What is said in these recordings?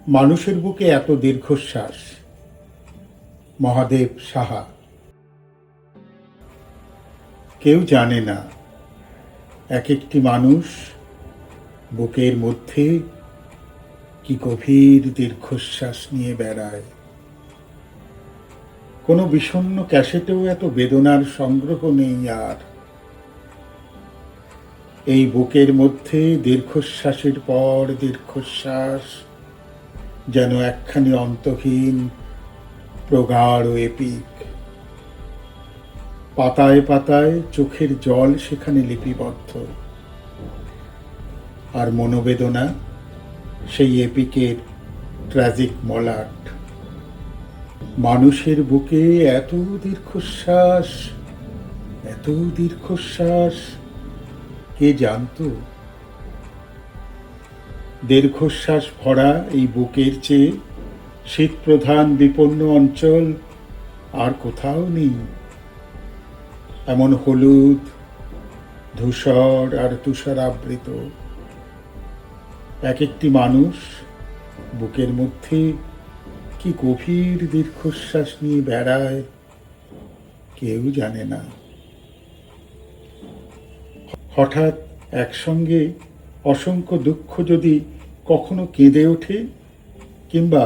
মানুষের বুকে এত দীর্ঘশ্বাস। মহাদেব সাহা। কেউ জানে না এক একটি মানুষ বুকের মধ্যে কি গভীর দীর্ঘশ্বাস নিয়ে বেড়ায়। কোনো বিষণ্ণ ক্যাসেটেও এত বেদনার সংগ্রহ নেই আর। এই বুকের মধ্যে দীর্ঘশ্বাসের পর দীর্ঘশ্বাস, যেন একখানি অন্তহীন প্রগাঢ় এপিক। পাতায় পাতায় চোখের জল সেখানে লিপিবদ্ধ, আর মনোবেদনা সেই এপিকের ট্র্যাজিক মলাট। মানুষের বুকে এত দীর্ঘশ্বাস, এত দীর্ঘশ্বাস, কে জানতো? দীর্ঘশ্বাস ভরা এই বুকের চেয়ে শীতপ্রধান বিপন্ন অঞ্চল আর কোথাও নেই। এমন হলুদ, ধূসর আর তুষারাবৃত এক একটি মানুষ বুকের মধ্যে কি গভীর দীর্ঘশ্বাস নিয়ে বেড়ায়, কেউ জানে না। হঠাৎ একসঙ্গে অসংখ্য দুঃখ যদি কখনো কেঁদে ওঠে, কিংবা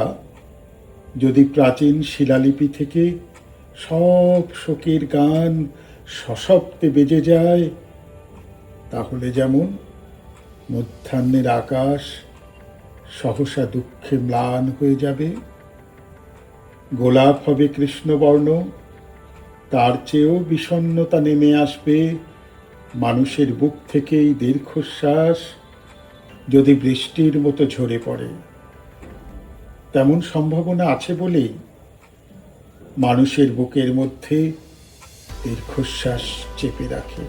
যদি প্রাচীন শিলালিপি থেকে সব শোকের গান সশব্দে বেজে যায়, তাহলে যেমন মধ্যাহ্নের আকাশ সহসা দুঃখে ম্লান হয়ে যাবে, গোলাপ হবে কৃষ্ণবর্ণ, তার চেয়েও বিষণ্ণতা নেমে আসবে মানুষের বুক থেকেই দীর্ঘশ্বাস যদি বৃষ্টির মতো ঝরে পড়ে। তেমন সম্ভাবনা আছে বলেই মানুষের বুকের মধ্যে দীর্ঘশ্বাস চেপে রাখে।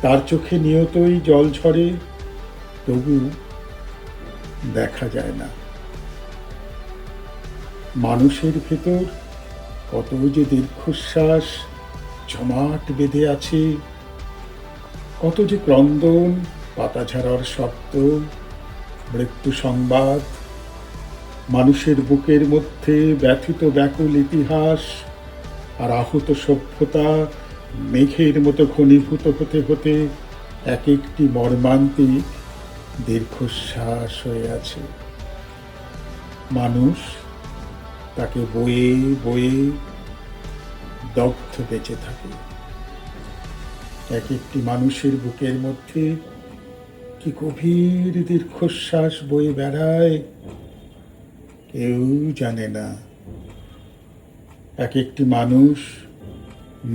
তার চোখে নিয়তই জল ঝরে, তবু দেখা যায় না। মানুষের ভেতর কত যে দীর্ঘশ্বাস জমাট বেঁধে আছে, কত যে ক্রন্দন, পাতা ঝাড়ার শব্দ, মৃত্যু সংবাদ। মানুষের বুকের মধ্যে ব্যথিত ব্যাকুল ইতিহাস আর আহত সভ্যতা মেঘের মতো ঘনীভূত হতে হতে এক একটি মর্মান্তিক দীর্ঘশ্বাস হয়ে আছে। মানুষ তাকে বয়ে বয়ে দগ্ধ বেঁচে থাকে। এক একটি মানুষের বুকের মধ্যে কি গভীর দীর্ঘশ্বাস বয়ে বেড়ায়, কেউ জানে না। এক একটি মানুষ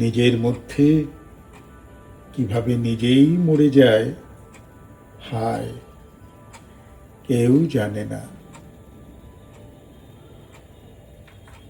নিজের মধ্যে কিভাবে নিজেই মরে যায়, হায়, কেউ জানে না।